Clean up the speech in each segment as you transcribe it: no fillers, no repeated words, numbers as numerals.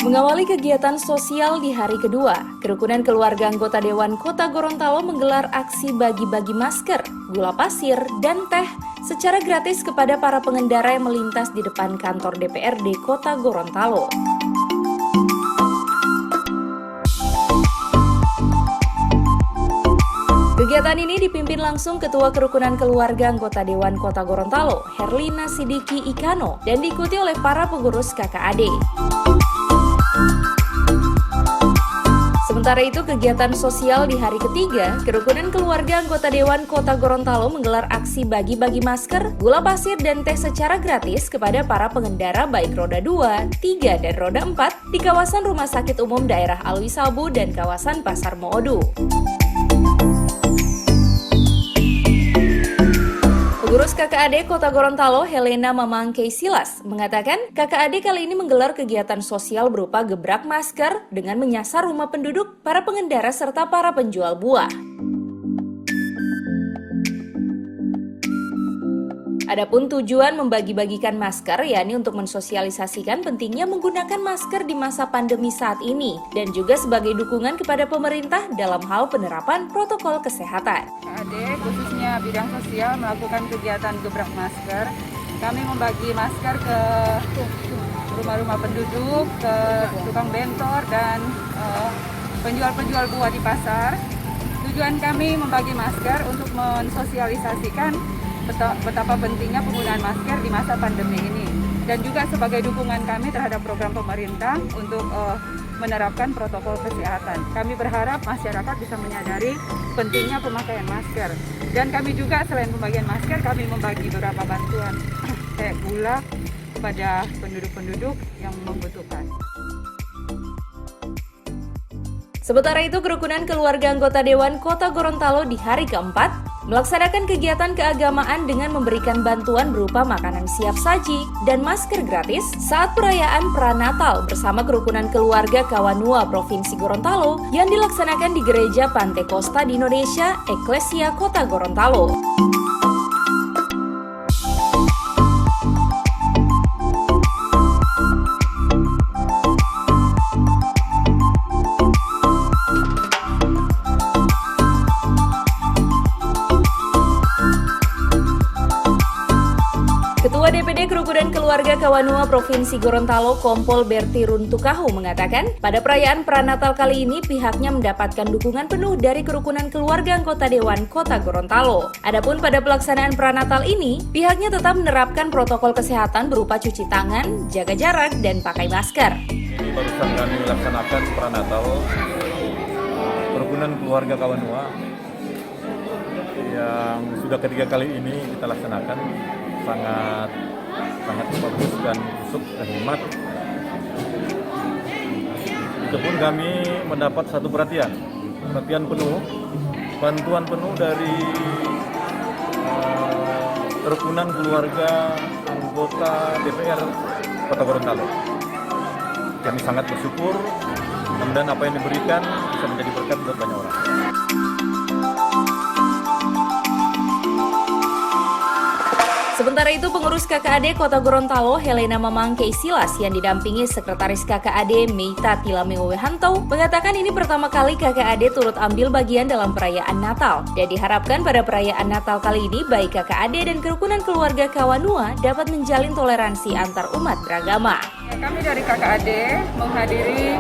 Mengawali kegiatan sosial di hari kedua, kerukunan keluarga anggota Dewan Kota Gorontalo menggelar aksi bagi-bagi masker, gula pasir, dan teh secara gratis kepada para pengendara yang melintas di depan kantor DPRD Kota Gorontalo. Kegiatan ini dipimpin langsung Ketua Kerukunan Keluarga Anggota Dewan Kota Gorontalo, Herlina Sidiki Ikano, dan diikuti oleh para pengurus KKAD. Sementara itu, kegiatan sosial di hari ketiga, Kerukunan Keluarga Anggota Dewan Kota Gorontalo menggelar aksi bagi-bagi masker, gula pasir, dan teh secara gratis kepada para pengendara baik roda 2, 3, dan roda 4 di kawasan Rumah Sakit Umum Daerah Alwi Sabu dan kawasan Pasar Moodu. Pengurus KKAD Kota Gorontalo, Helena Mamangkei Silas, mengatakan KKAD kali ini menggelar kegiatan sosial berupa gebrak masker dengan menyasar rumah penduduk, para pengendara, serta para penjual buah. Adapun tujuan membagi-bagikan masker yakni untuk mensosialisasikan pentingnya menggunakan masker di masa pandemi saat ini dan juga sebagai dukungan kepada pemerintah dalam hal penerapan protokol kesehatan. KKAD khususnya bidang sosial melakukan kegiatan gebrak masker. Kami membagi masker ke rumah-rumah penduduk, ke tukang bentor dan penjual-penjual buah di pasar. Tujuan kami membagi masker untuk mensosialisasikan betapa pentingnya penggunaan masker di masa pandemi ini dan juga sebagai dukungan kami terhadap program pemerintah untuk menerapkan protokol kesehatan. Kami berharap masyarakat bisa menyadari pentingnya pemakaian masker dan kami juga selain pembagian masker kami membagi beberapa bantuan kayak gula kepada penduduk-penduduk yang membutuhkan. Sementara itu, Kerukunan Keluarga Anggota Dewan Kota Gorontalo di hari keempat melaksanakan kegiatan keagamaan dengan memberikan bantuan berupa makanan siap saji dan masker gratis saat perayaan Pranatal bersama Kerukunan Keluarga Kawanua Provinsi Gorontalo yang dilaksanakan di Gereja Pantai Costa di Indonesia, Eklesia Kota Gorontalo. Ketua DPD Kerukunan Keluarga Kawanua Provinsi Gorontalo, Kompol Berti Runtukahu mengatakan, pada perayaan Pranatal kali ini pihaknya mendapatkan dukungan penuh dari Kerukunan Keluarga Anggota Dewan Kota Gorontalo. Adapun pada pelaksanaan Pranatal ini, pihaknya tetap menerapkan protokol kesehatan berupa cuci tangan, jaga jarak, dan pakai masker. Ini barusan kami melaksanakan Pranatal Kerukunan Keluarga Kawanua yang sudah ketiga kali ini kita laksanakan. Sangat bagus dan busuk dan hemat. Itu pun kami mendapat satu perhatian penuh, bantuan penuh dari Kerukunan Keluarga Anggota DPR Kota Gorontalo. Kami sangat bersyukur, mudah-mudahan apa yang diberikan bisa menjadi berkat buat banyak orang. Sementara itu, pengurus KKAD Kota Gorontalo, Helena Mamangkei Silas, yang didampingi Sekretaris KKAD Meita Tilamewehanto, mengatakan ini pertama kali KKAD turut ambil bagian dalam perayaan Natal. Dan diharapkan pada perayaan Natal kali ini, baik KKAD dan Kerukunan Keluarga Kawanua dapat menjalin toleransi antar umat beragama. Kami dari KKAD menghadiri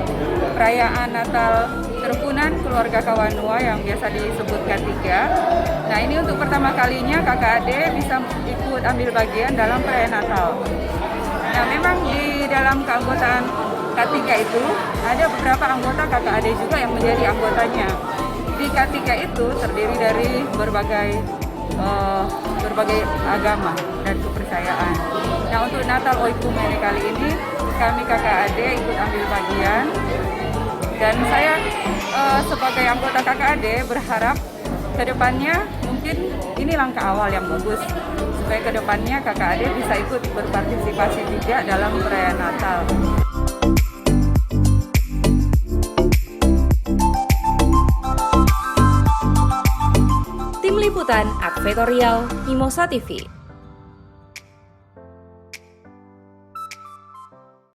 perayaan Natal Kerukunan Keluarga Kawanua yang biasa disebut K3. Nah, ini untuk pertama kalinya KKAD bisa ikut ambil bagian dalam perayaan Natal. Nah, memang di dalam keanggotaan K3 itu ada beberapa anggota KKAD juga yang menjadi anggotanya. Di K3 itu terdiri dari berbagai agama dan kepercayaan. Nah, untuk Natal Oikumene kali ini kami KKAD ikut ambil bagian dan saya sebagai anggota KKAD berharap kedepannya mungkin ini langkah awal yang bagus supaya kedepannya KKAD bisa ikut berpartisipasi juga dalam perayaan Natal. Tim Liputan Advertorial Mimosa TV.